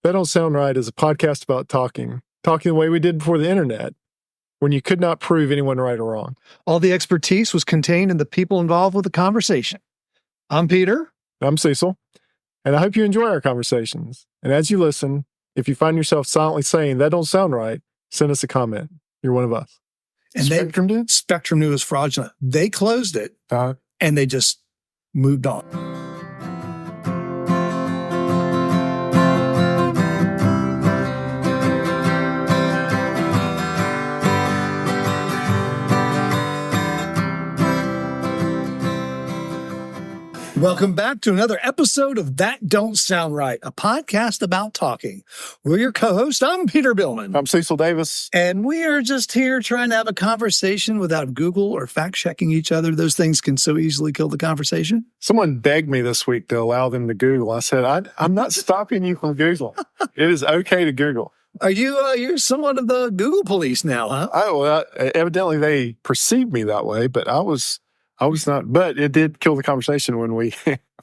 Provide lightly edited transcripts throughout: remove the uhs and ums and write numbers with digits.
That Don't Sound Right is a podcast about talking the way we did before the internet, when you could not prove anyone right or wrong. All the expertise was contained in the people involved with the conversation. I'm Peter. I'm Cecil, and I hope you enjoy our conversations. And as you listen, if you find yourself silently saying, that don't sound right, send us a comment. You're one of us. And Spectrum did? Spectrum knew it was fraudulent. They closed it, and they just moved on. Welcome back to another episode of That Don't Sound Right, a podcast about talking. We're your co-host. I'm Peter Billman. I'm Cecil Davis. And we are just here trying to have a conversation without Google or fact-checking each other. Those things can so easily kill the conversation. Someone begged me this week to allow them to Google. I said, I'm not stopping you from Google. It is okay to Google. Are you, you're somewhat of the Google police now, huh? Evidently they perceived me that way, but I was not, but it did kill the conversation when we.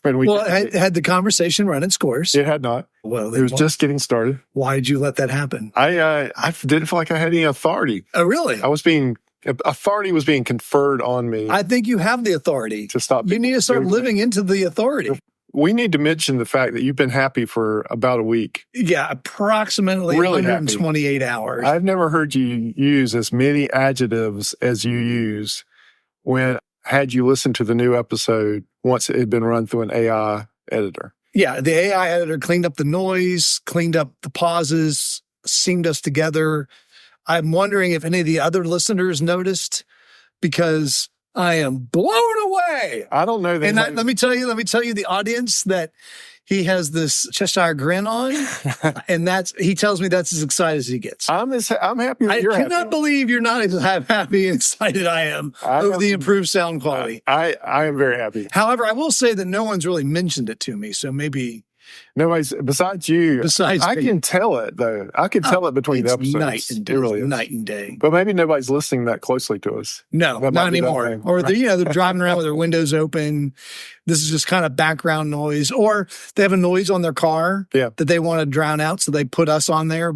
Well, had the conversation run its course? It had not. Well, it was just getting started. Why did you let that happen? I didn't feel like I had any authority. Oh, really? Authority was being conferred on me. I think you have the authority to stop. You need to start living into the authority. We need to mention the fact that you've been happy for about a week. Yeah, approximately really 128 hours. I've never heard you use as many adjectives as you used when had you listened to the new episode once it had been run through an AI editor. Yeah, the AI editor cleaned up the noise, cleaned up the pauses, seamed us together. I'm wondering if any of the other listeners noticed, because I am blown away. I don't know that. And let me tell you, the audience, that he has this Cheshire grin on, and he tells me that's as excited as he gets. I'm happy that you're happy. I cannot believe you're not as happy and excited I am over the improved sound quality. I am very happy. However, I will say that no one's really mentioned it to me, so maybe nobody's besides you. I me. can tell it though. I can tell it between the episodes. Night and day. It really is. Night and day. But maybe nobody's listening that closely to us. No, not anymore. Or they're driving around with their windows open. This is just kind of background noise, or they have a noise on their car that they want to drown out, so they put us on there.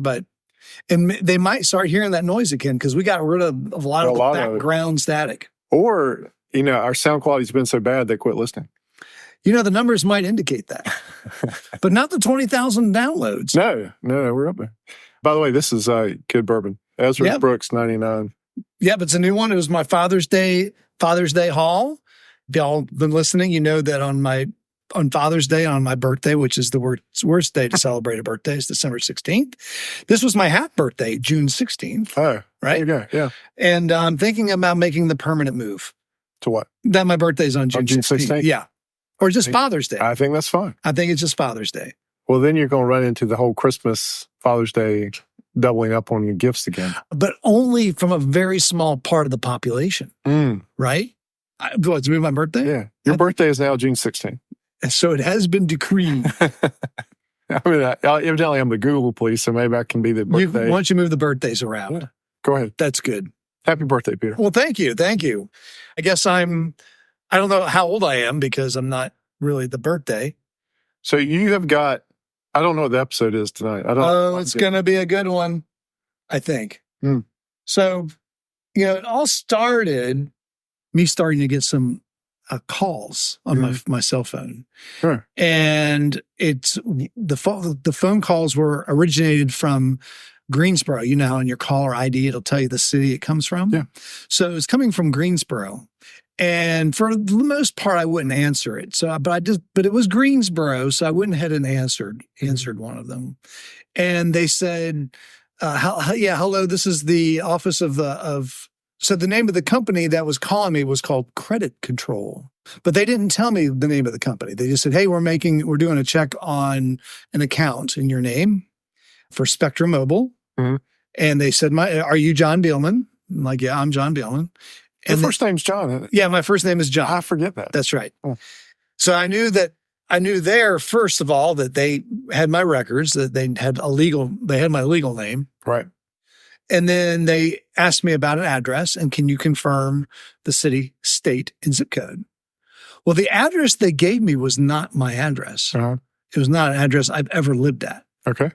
And they might start hearing that noise again because we got rid of a lot of the background static. Or our sound quality's been so bad they quit listening. The numbers might indicate that, but not the 20,000 downloads. No, we're up there. By the way, this is Kid Bourbon. Ezra Brooks, 99. Yep, it's a new one. It was my Father's Day haul. If y'all been listening, you know that on Father's Day, on my birthday, which is the worst day to celebrate a birthday, is December 16th. This was my half birthday, June 16th. Oh, right? There you go, yeah. And I'm thinking about making the permanent move. To what? That my birthday's on June 16th. Yeah. Or just Father's Day. I think that's fine. I think it's just Father's Day. Well, then you're going to run into the whole Christmas, Father's Day, doubling up on your gifts again. But only from a very small part of the population, right? What's my birthday? Yeah. Your birthday is now June 16th. So it has been decreed. Evidently I'm the Google police, so maybe I can be the birthday. Why don't you move the birthdays around? Yeah. Go ahead. That's good. Happy birthday, Peter. Well, thank you. Thank you. I guess I don't know how old I am because I'm not really the birthday. So you have got, I don't know what the episode is tonight. It's going to be a good one, I think. So, it all started me starting to get some calls on my cell phone. Sure. And it's the phone calls were originated from Greensboro. How on your caller ID, it'll tell you the city it comes from. Yeah. So it's coming from Greensboro. And for the most part, I wouldn't answer it. But it was Greensboro, so I went ahead and answered one of them. And they said, hello, this is the office so the name of the company that was calling me was called Credit Control. But they didn't tell me the name of the company. They just said, hey, we're doing a check on an account in your name for Spectrum Mobile. Mm-hmm. And they said, are you John Beelman? I'm like, yeah, I'm John Beelman. And your first name's John, isn't it? Yeah, my first name is John. I forget that. That's right. Oh. So I knew there, first of all, that they had my records, that they had my legal name. Right. And then they asked me about an address and can you confirm the city, state, and zip code? Well, the address they gave me was not my address. Uh-huh. It was not an address I've ever lived at. Okay.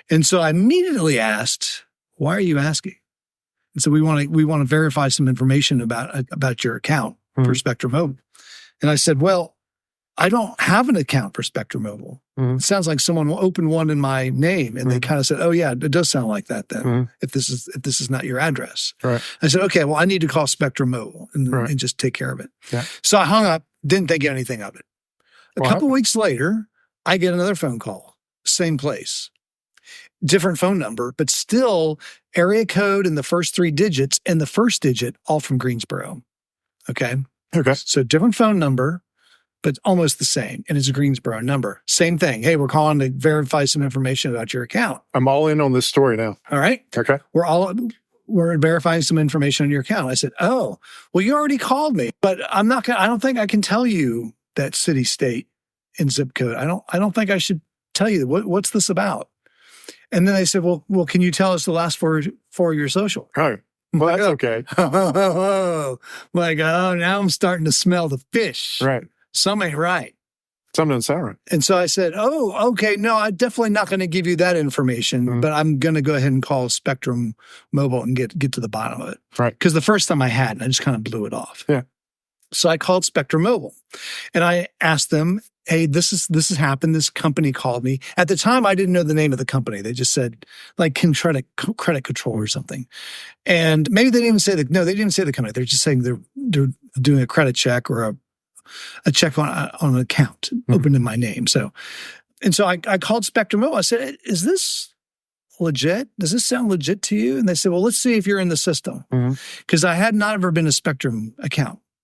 And so I immediately asked, why are you asking? And so we want to verify some information about your account for Spectrum Mobile. And I said, well, I don't have an account for Spectrum Mobile. It sounds like someone will open one in my name. And they kind of said, oh yeah, it does sound like that then, if this is not your address. Right. I said, okay, well, I need to call Spectrum Mobile and just take care of it. Yeah. So I hung up, didn't think anything of it. A couple weeks later, I get another phone call, same place, different phone number, but still area code and the first 3 digits and the first digit all from Greensboro. Okay. Okay. So different phone number, but almost the same. And it's a Greensboro number. Same thing. Hey, we're calling to verify some information about your account. I'm all in on this story now. All right. Okay. We're verifying some information on your account. I said, oh, well, you already called me, but I don't think I can tell you that city, state, and zip code. I don't think I should tell you. What's this about? And then they said, well, can you tell us the last four of your social? Oh, well, that's okay. Like, oh, now I'm starting to smell the fish. Right. Something ain't right. Something doesn't sound right. And so I said, oh, okay, no, I'm definitely not going to give you that information, but I'm going to go ahead and call Spectrum Mobile and get to the bottom of it. Right. Because the first time I hadn't, I just kind of blew it off. Yeah. So I called Spectrum Mobile and I asked them, hey, this has happened. This company called me. At the time, I didn't know the name of the company. They just said like credit control or something. And maybe they didn't even say they didn't even say the company. They're just saying they're doing a credit check or a check on an account open in my name. So I called Spectrum Mobile. I said, is this legit? Does this sound legit to you? And they said, well, let's see if you're in the system. Because I had not ever been a Spectrum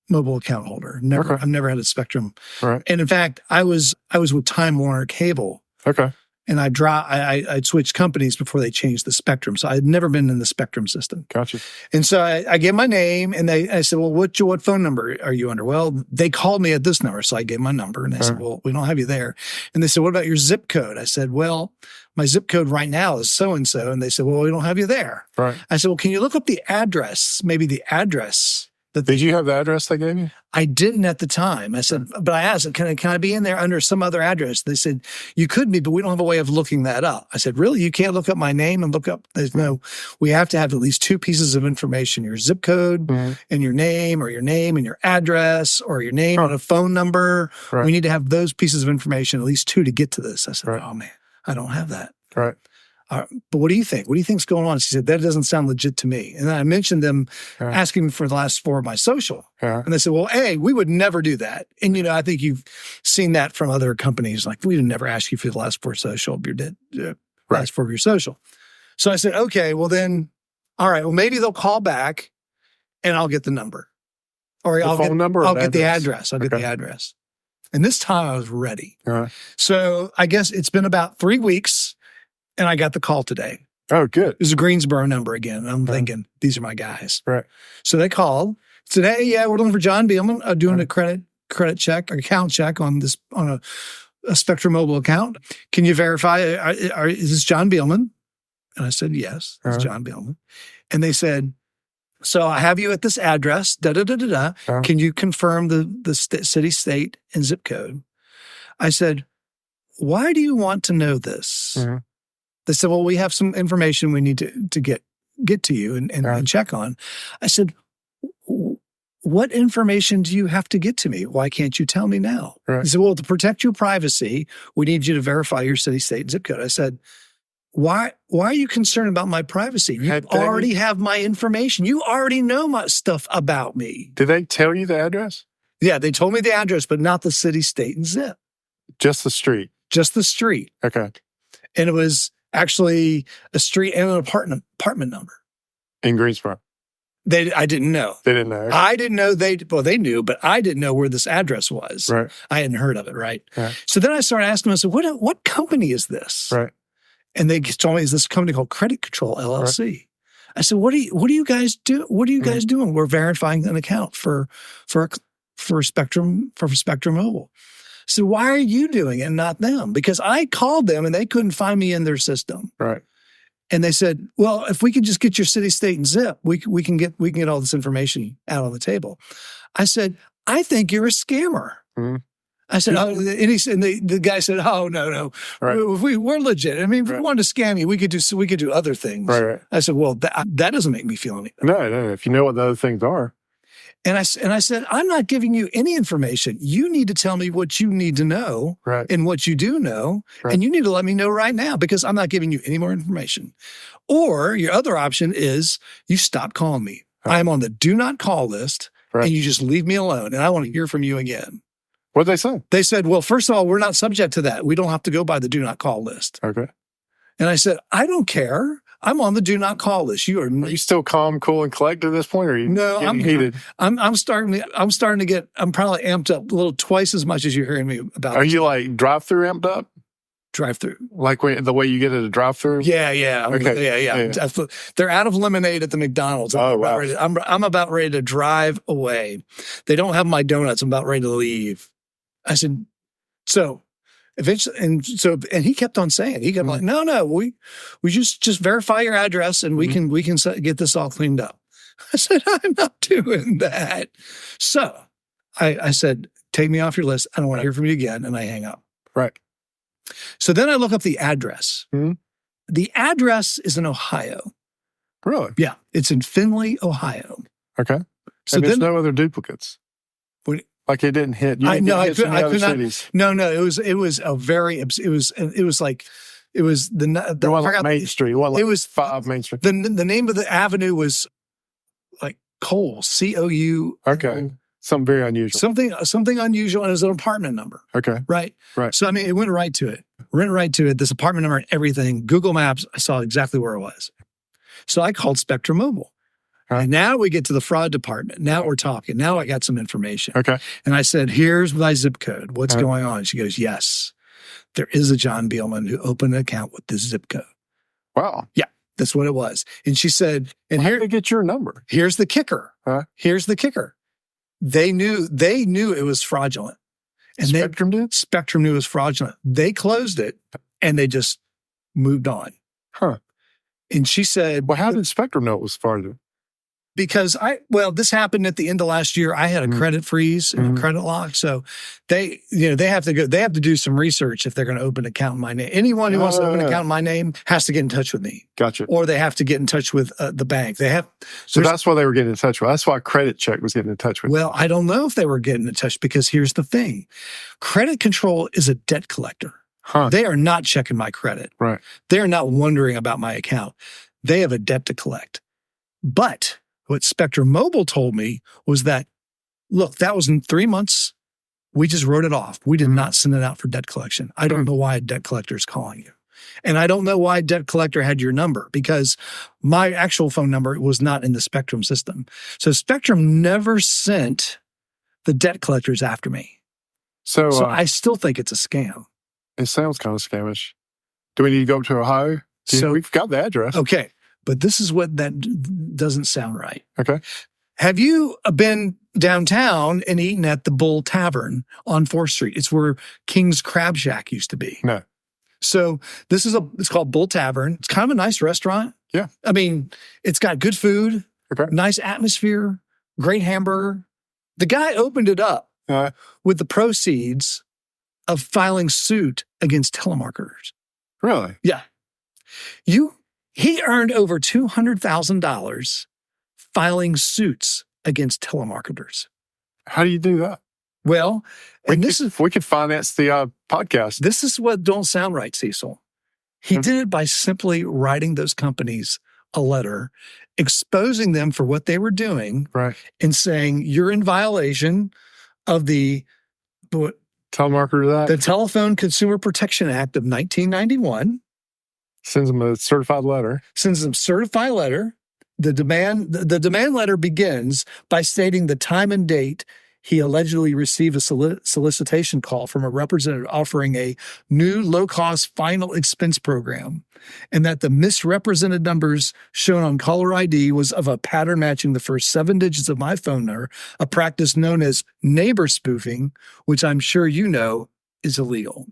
mobile account holder. Never. Okay. I've never had a Spectrum. Right. And in fact, I was with Time Warner Cable. Okay. And I'd switched companies before they changed the Spectrum. So I had never been in the Spectrum system. Gotcha. And so I gave my name and I said, well, what phone number are you under? Well, they called me at this number. So I gave my number and they said, well, we don't have you there. And they said, what about your zip code? I said, well, my zip code right now is so-and-so. And they said, well, we don't have you there. Right. I said, well, can you look up the address, maybe the address? Did you have the address they gave you? I didn't at the time. I said, but I asked, can I be in there under some other address? They said, you could be, but we don't have a way of looking that up. I said, really? You can't look up my name and look up? There's no, we have to have at least 2 pieces of information, your zip code and your name and your address or your name and a phone number. Right. We need to have those pieces of information, at least 2 to get to this. I said, oh man, I don't have that. Right. But what do you think? What do you think's going on? She said, that doesn't sound legit to me. And then I mentioned them asking me for the last 4 of my social. Yeah. And they said, well, hey, we would never do that. And, I think you've seen that from other companies. Like, we would never ask you for the last 4 social of your last 4 of your social. So I said, okay, well then, all right, well, maybe they'll call back and I'll get the number. Or I'll get the address. I'll get the address. And this time I was ready. So I guess it's been about 3 weeks. And I got the call today. Oh, good. It was a Greensboro number again. And I'm thinking, these are my guys. Right. So they called. Said, hey, yeah, we're looking for John Beelman, doing a credit check, account check on a Spectrum Mobile account. Can you verify, is this John Beelman? And I said, yes, it's John Beelman. And they said, so I have you at this address, da-da-da-da-da. Can you confirm the city, state, and zip code? I said, why do you want to know this? They said, well, we have some information we need to get to you and check on. I said, what information do you have to get to me? Why can't you tell me now? Right. He said, well, to protect your privacy, we need you to verify your city, state, and zip code. I said, why are you concerned about my privacy? You already have my information. You already know my stuff about me. Did they tell you the address? Yeah, they told me the address, but not the city, state, and zip. Just the street? Just the street. Okay. And it was actually a street and an apartment number. In Greensboro? I didn't know. They didn't know. I didn't know they knew, but I didn't know where this address was. Right. I hadn't heard of it, right? So then I started asking them, I said, what company is this? Right. And they told me it's this company called Credit Control LLC. Right. I said, what do you guys do? What are you guys doing? We're verifying an account for Spectrum Mobile. So why are you doing it and not them? Because I called them and they couldn't find me in their system. Right. And they said, well, if we could just get your city, state, and zip, we can get all this information out on the table. I said, I think you're a scammer. I said, oh, and the guy said, oh, no. Right. We're legit. I mean, if we Right. wanted to scam you, we could do other things. Right. I said, well, that doesn't make me feel any better. No. If you know what the other things are. And I said, I'm not giving you any information. You need to tell me what you need to know Right. and what you do know. Right. And you need to let me know right now because I'm not giving you any more information. Or your other option is you stop calling me. Right. I'm on the do not call list and you just leave me alone. And I want to hear from you again. What did they say? They said, well, first of all, we're not subject to that. We don't have to go by the do not call list. Okay. And I said, I don't care. I'm on the do not call list. Are you still calm, cool, and collected at this point? Or are you getting heated? I'm starting to get, I'm probably amped up a little twice as much as you're hearing me about. Are you like drive-through amped up? Drive-through. Like the way you get at a drive-through? Yeah. Okay. Yeah. They're out of lemonade at the McDonald's. I'm about ready to drive away. They don't have my donuts. I'm about ready to leave. I said, so eventually, and he kept on saying, he kept like, no, we just verify your address and we can get this all cleaned up. I said, I'm not doing that. So I said, take me off your list. I don't want to hear from you again. And I hang up. Right. So then I look up the address. Mm-hmm. The address is in Ohio. Really? Yeah. It's in Findlay, Ohio. Okay. So and there's then, no other duplicates. Like it didn't hit. You I know. I could not. Cities. No. It was a very. It was like. It was the. It wasn't Main Street. It was 5 Main Street. The name of the avenue was like Cole. COU. Okay. Something very unusual. Something unusual, and it was an apartment number. Okay. Right. Right. So I mean, it went right to it. This apartment number and everything. Google Maps. I saw exactly where it was. So I called Spectrum Mobile. Right. And now we get to the fraud department. Now we're talking. Now I got some information. Okay. And I said, here's my zip code. What's going on? She goes, yes, there is a John Beelman who opened an account with this zip code. Wow. Yeah, that's what it was. And she said, and how did they get your number? Here's the kicker. Huh? Here's the kicker. They knew it was fraudulent. And Spectrum did? Spectrum knew it was fraudulent. They closed it and they just moved on. Huh. And she said, well, how did Spectrum know it was fraudulent? Because this happened at the end of last year. I had a credit freeze and a credit lock. So they have to do some research if they're going to open an account in my name. Anyone who wants to open an account in my name has to get in touch with me. Gotcha. Or they have to get in touch with the bank. So that's why they were getting in touch with. That's why Credit Check was getting in touch with. Well, I don't know if they were getting in touch because here's the thing. Credit control is a debt collector. Huh. They are not checking my credit. Right. They are not wondering about my account. They have a debt to collect. But what Spectrum Mobile told me was that, look, that was in 3 months. We just wrote it off. We did not send it out for debt collection. I don't know why a debt collector is calling you. And I don't know why a debt collector had your number because my actual phone number was not in the Spectrum system. So Spectrum never sent the debt collectors after me. So I still think it's a scam. It sounds kind of scamish. Do we need to go up to Ohio? So we've got the address. Okay. But this is what that doesn't sound right. Okay. Have you been downtown and eaten at the Bull Tavern on 4th Street? It's where King's Crab Shack used to be. No. So it's called Bull Tavern. It's kind of a nice restaurant. Yeah. I mean, it's got good food, nice atmosphere, great hamburger. The guy opened it up with the proceeds of filing suit against telemarketers. Really? Yeah. He earned over $200,000 filing suits against telemarketers. How do you do that? Well, we could finance the podcast. This is what don't sound right, Cecil. He did it by simply writing those companies a letter, exposing them for what they were doing, right, and saying you're in violation of the Telemarketer Act, the Telephone Consumer Protection Act of 1991. Sends them a certified letter. The demand letter begins by stating the time and date he allegedly received a solicitation call from a representative offering a new low-cost final expense program, and that the misrepresented numbers shown on caller ID was of a pattern matching the first 7 digits of my phone number, a practice known as neighbor spoofing, which I'm sure you know is illegal.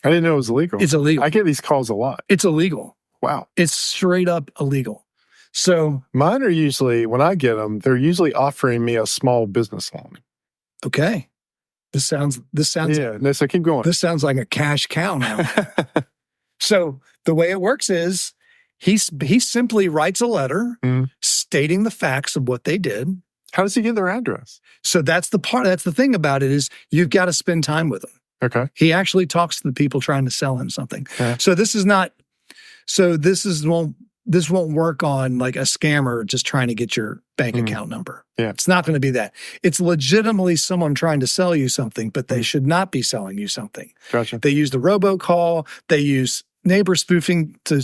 I didn't know it was illegal. It's illegal. I get these calls a lot. It's illegal. Wow. It's straight up illegal. So mine are usually, when I get them, they're usually offering me a small business loan. Okay. This sounds Yeah. No, so keep going. this sounds like a cash cow now. So the way it works is he simply writes a letter stating the facts of what they did. How does he get their address? So that's the thing about it is you've got to spend time with him. Okay. He actually talks to the people trying to sell him something. Yeah. So this won't work on like a scammer just trying to get your bank account number. Yeah. It's not going to be that. It's legitimately someone trying to sell you something, but they should not be selling you something. Gotcha. They use the robocall. They use neighbor spoofing to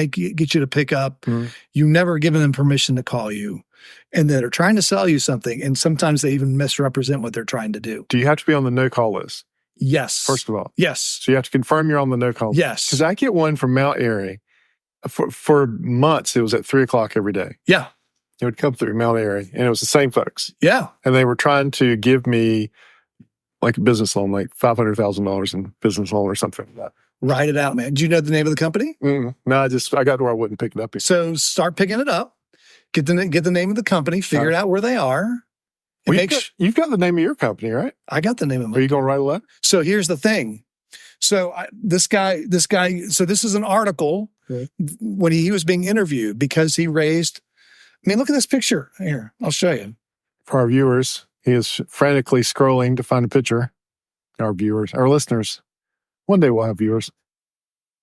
get you to pick up. You've never given them permission to call you. And they're trying to sell you something. And sometimes they even misrepresent what they're trying to do. Do you have to be on the no-call list? Yes. First of all. Yes. So you have to confirm you're on the no-call list. Yes. Because I get one from Mount Airy. For months, it was at 3:00 every day. Yeah. It would come through Mount Airy, and it was the same folks. Yeah. And they were trying to give me like a business loan, like $500,000 in business loan or something like that. Write it out, man. Do you know the name of the company? No, I got to where I wouldn't pick it up. So start picking it up. Get the name of the company. Figure out where they are. Well, you've got the name of your company, right? I got the name of Are you going to write a letter? So here's the thing. So this guy. So this is an article when he was being interviewed because he raised. I mean, look at this picture here. I'll show you. For our viewers, he is frantically scrolling to find a picture. Our viewers, our listeners. One day we'll have viewers.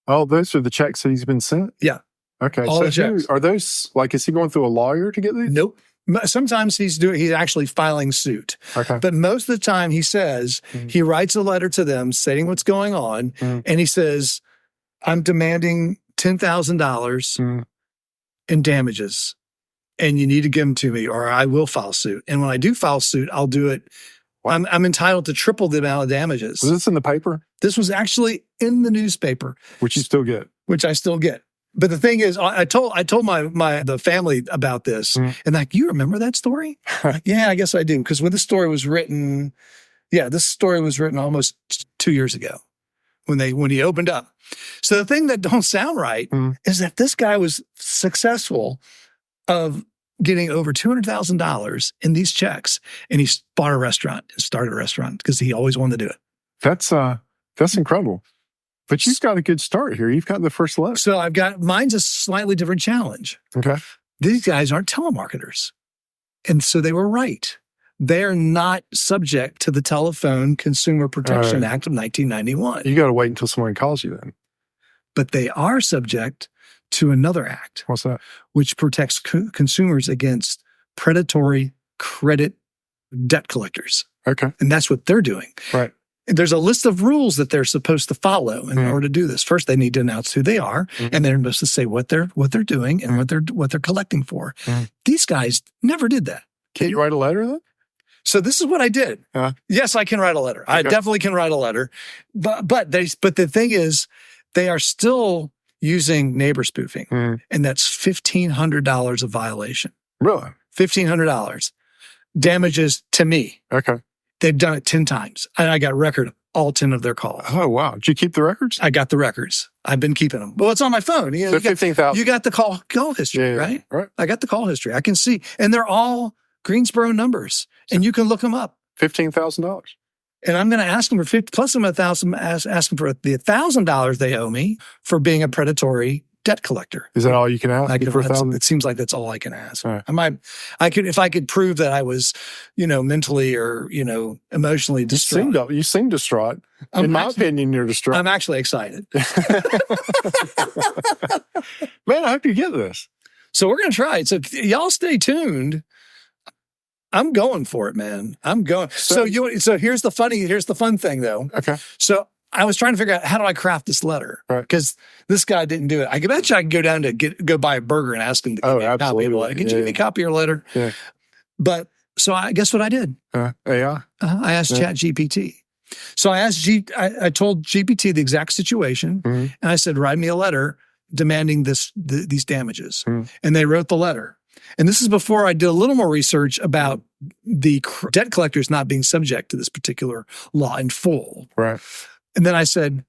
Oh, those are the checks that he's been sent? Yeah. Okay. All the checks. Are those, like, is he going through a lawyer to get these? Nope. Sometimes he's actually filing suit. Okay. But most of the time he says, he writes a letter to them stating what's going on. And he says, I'm demanding $10,000 in damages. And you need to give them to me or I will file suit. And when I do file suit, I'll do it. I'm entitled to triple the amount of damages. Was this in the paper? This was actually in the newspaper. Which you still get. Which I still get. But the thing is, I told the family about this, and like, you remember that story? Like, yeah, I guess I do. Because when this story was written, almost 2 years ago when he opened up. So the thing that don't sound right is that this guy was successful of getting over $200,000 in these checks, and he bought a restaurant and started a restaurant because he always wanted to do it. That's incredible. But you've got a good start here. You've got the first letter. So mine's a slightly different challenge. Okay. These guys aren't telemarketers. And so they were right. They're not subject to the Telephone Consumer Protection Act of 1991. You got to wait until someone calls you then. But they are subject to another act. What's that? Which protects consumers against predatory credit debt collectors. Okay. And that's what they're doing. Right. There's a list of rules that they're supposed to follow in order to do this. First, they need to announce who they are, and they're supposed to say what they're doing and what they're collecting for. These guys never did that. Can you write a letter then? So this is what I did. Yes, I can write a letter. Okay. I definitely can write a letter. But the thing is, they are still using neighbor spoofing, and that's $1,500 a violation. Really? $1,500 damages to me. Okay. They've done it 10 times, and I got record of all 10 of their calls. Oh, wow. Did you keep the records? I got the records. I've been keeping them. Well, it's on my phone. You know, so 15,000. You got the call history, right? Right. I got the call history. I can see. And they're all Greensboro numbers, and you can look them up. $15,000. And I'm going to ask them for 50, plus I'm ask them for the $1,000 they owe me for being a predatory debt collector. Is that all you can ask for $1,000? It seems like that's all I can ask. Right. If I could prove that I was, mentally or, emotionally distraught. You seem distraught. In my opinion, you're distraught. I'm actually excited. Man, I hope you get this. So we're going to try it. So y'all stay tuned. I'm going for it, man. I'm going. So here's the fun thing though. Okay. So I was trying to figure out how do I craft this letter because this guy didn't do it. I bet you I can go down to go buy a burger and ask him to give me a copy of the letter. Can you give me a copy of your letter? Yeah. But so I guess what I did. AI. I asked ChatGPT. So I told GPT the exact situation, and I said, write me a letter demanding these damages, and they wrote the letter. And this is before I did a little more research about the debt collectors not being subject to this particular law in full. Right. And then I said,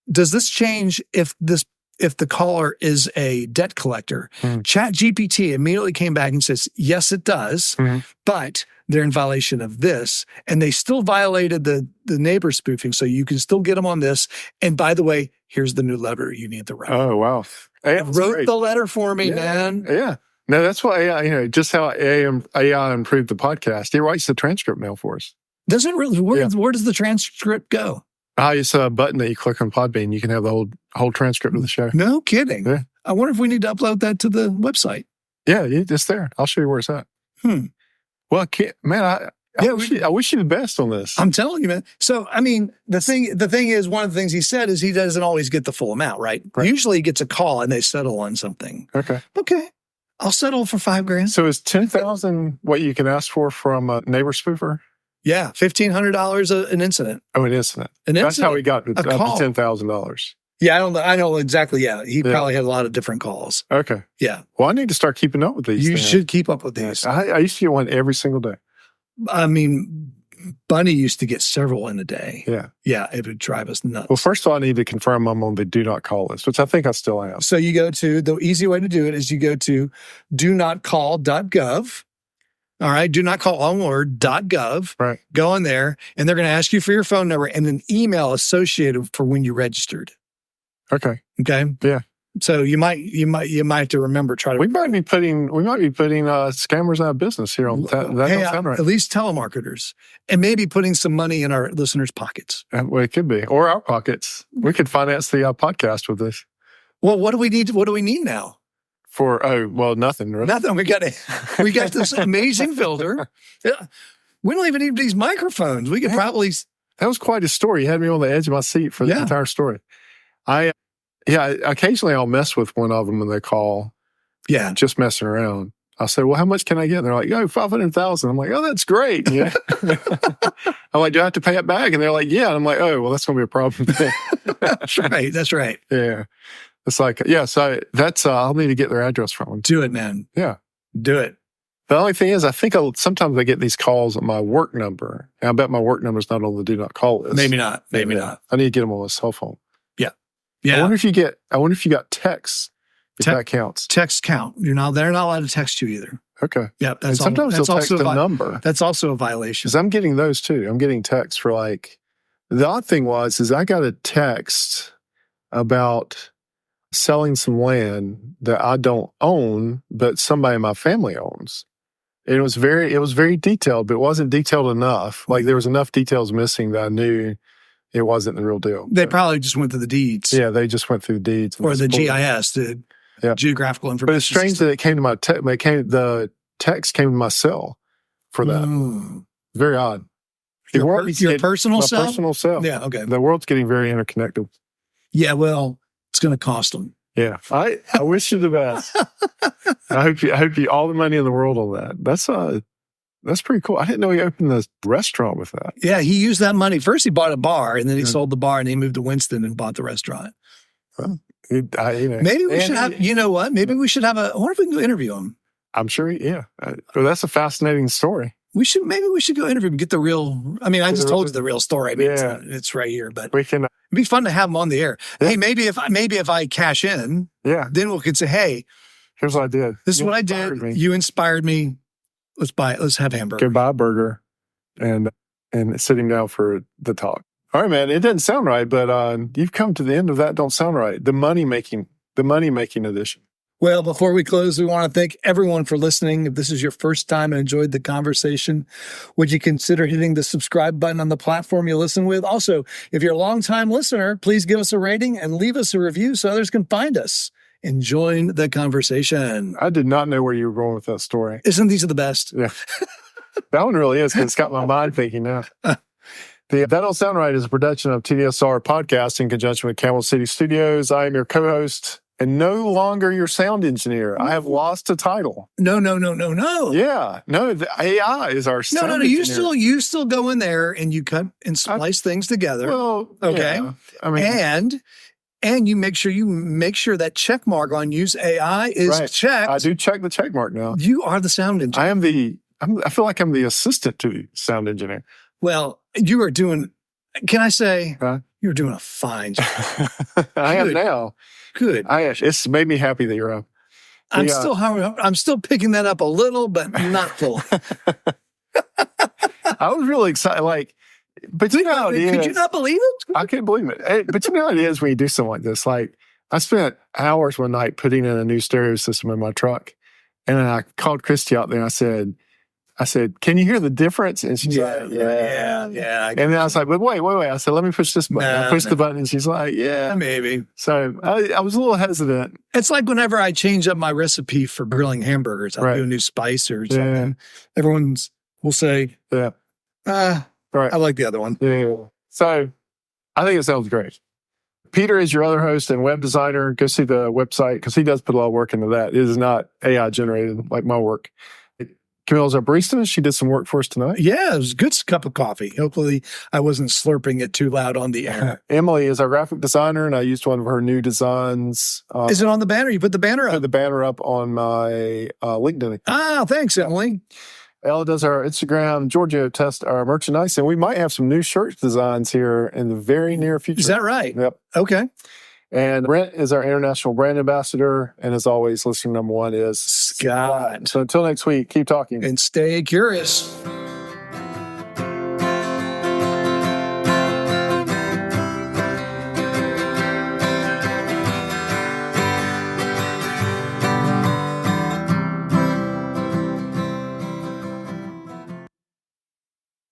does this change if this if the caller is a debt collector. ChatGPT immediately came back and says, yes, it does, but they're in violation of this. And they still violated the neighbor spoofing. So you can still get them on this. And by the way, here's the new letter you need to write. Oh, wow. Wrote the letter for me, man. Yeah. No, that's why AI, just how AI improved the podcast. He writes the transcript mail for us. Does it really? Where does the transcript go? It's a button that you click on Podbean. You can have the whole transcript of the show. No kidding. Yeah. I wonder if we need to upload that to the website. Yeah, it's there. I'll show you where it's at. Well, I wish you the best on this. I'm telling you, man. So, I mean, the thing is, one of the things he said is he doesn't always get the full amount, right? Usually he gets a call and they settle on something. Okay. I'll settle for $5,000. So is $10,000 what you can ask for from a neighbor spoofer? Yeah, $1,500 an incident. Oh, an incident. That's how he got up to $10,000. Yeah, I know exactly. Yeah, he probably had a lot of different calls. Okay. Yeah. Well, I need to start keeping up with these. You should keep up with these. I used to get one every single day. I mean, Bunny used to get several in a day. Yeah. Yeah, it would drive us nuts. Well, first of all, I need to confirm I'm on the do not call list, which I think I still am. So you go to, the easy way to do it is you go to donotcall.gov. All right, do not call, all one word, .gov. Right. Go in there, and they're going to ask you for your phone number and an email associated for when you registered. Okay. Okay. Yeah. So you might have to remember. We might be putting scammers out of business here on that. That don't sound right. At least telemarketers, and maybe putting some money in our listeners' pockets. Well, it could be, or our pockets. We could finance the podcast with this. Well, what do we need? What do we need now? Nothing. Really. Nothing. We got this amazing filter. Yeah. We don't even need these microphones. We could probably. That was quite a story. You had me on the edge of my seat for the entire story. Occasionally I'll mess with one of them when they call. Yeah. Just messing around. I'll say, well, how much can I get? And they're like, 500,000. I'm like, oh, that's great. Yeah. I'm like, do I have to pay it back? And they're like, yeah. And I'm like, oh, well, that's going to be a problem. That's right. That's right. Yeah. It's like, so that's, I'll need to get their address from them. Do it, man. Yeah. Do it. The only thing is, I think sometimes I get these calls on my work number. And I bet my work number's not on the do not call list. Maybe not. Maybe not. I need to get them on a cell phone. Yeah. Yeah. I wonder if you got texts, if that counts. Text count. They're not allowed to text you either. Okay. Yeah. Sometimes they'll text a number. That's also a violation. Because I'm getting those too. I'm getting texts for the odd thing is I got a text about selling some land that I don't own, but somebody in my family owns. And it was very detailed, but it wasn't detailed enough. Like there was enough details missing that I knew it wasn't the real deal. They probably just went through the deeds. Yeah, they just went through the deeds. Or the GIS, the geographical information. But it's strange that it came to my the text came to my cell for that. Very odd. Your personal cell? My personal cell. Yeah, okay. The world's getting very interconnected. Yeah, well, it's going to cost them. Yeah, I wish you the best. I hope you all the money in the world on that. That's pretty cool. I didn't know he opened the restaurant with that. Yeah, he used that money. First, he bought a bar, and then he sold the bar, and he moved to Winston and bought the restaurant. Well, maybe we should have. You know what? Maybe we should have I wonder if we can go interview him. I'm sure. Well, that's a fascinating story. Maybe we should go interview him, get the real. I mean, I just told you the real story. I mean, it's right here, but we can. It'd be fun to have him on the air. Yeah. Hey, maybe if I cash in, then we could say, hey, here's what I did. This is what I did. You inspired me. Let's have a hamburger. Go buy a burger and sit him down for the talk. All right, man. It doesn't sound right, but you've come to the end of that. Don't sound right. The money making edition. Well, before we close, we want to thank everyone for listening. If this is your first time and enjoyed the conversation, would you consider hitting the subscribe button on the platform you listen with? Also, if you're a longtime listener, please give us a rating and leave us a review so others can find us and join the conversation. I did not know where you were going with that story. Isn't these are the best? Yeah. That one really is, because it's got my mind thinking now. That Don't Sound Right is a production of TDSR Podcast in conjunction with Camel City Studios. I am your co-host and no longer your sound engineer. I have lost a title. No. Yeah. No, the AI is our sound engineer. You still go in there and you cut and splice things together. Well, okay. Yeah. I mean, and you make sure that check mark on use AI is checked. I do check the check mark now. You are the sound engineer. I feel like I'm the assistant to the sound engineer. Well, you are doing, can I say, You're doing a fine job. I am Good. now. Good. It's made me happy that you're up. I'm still picking that up a little, but not full. I was really excited. Like, but you know how it is. Could you not believe it? I can't believe it. But you know how it is when you do something like this. Like, I spent hours one night putting in a new stereo system in my truck. And then I called Christy out there and I said, can you hear the difference? And she's like, yeah. And then I was like, but wait. I said, let me push this button. I pushed the button and she's like, yeah. Maybe. So I was a little hesitant. It's like whenever I change up my recipe for grilling hamburgers, I'll do a new spice or something. Everyone will say, right. I like the other one. Yeah. So I think it sounds great. Peter is your other host and web designer. Go see the website because he does put a lot of work into that. It is not AI generated like my work. Camille's our barista. She did some work for us tonight. Yeah, it was a good cup of coffee. Hopefully I wasn't slurping it too loud on the air. Emily is our graphic designer, and I used one of her new designs. Is it on the banner? You put the banner up? I put the banner up on my LinkedIn account. Thanks, Emily. Ella does our Instagram. Giorgio tests our merchandise, and we might have some new shirt designs here in the very near future. Is that right? Yep. Okay. And Brent is our international brand ambassador. And as always, listener number one is Scott. So until next week, keep talking. And stay curious.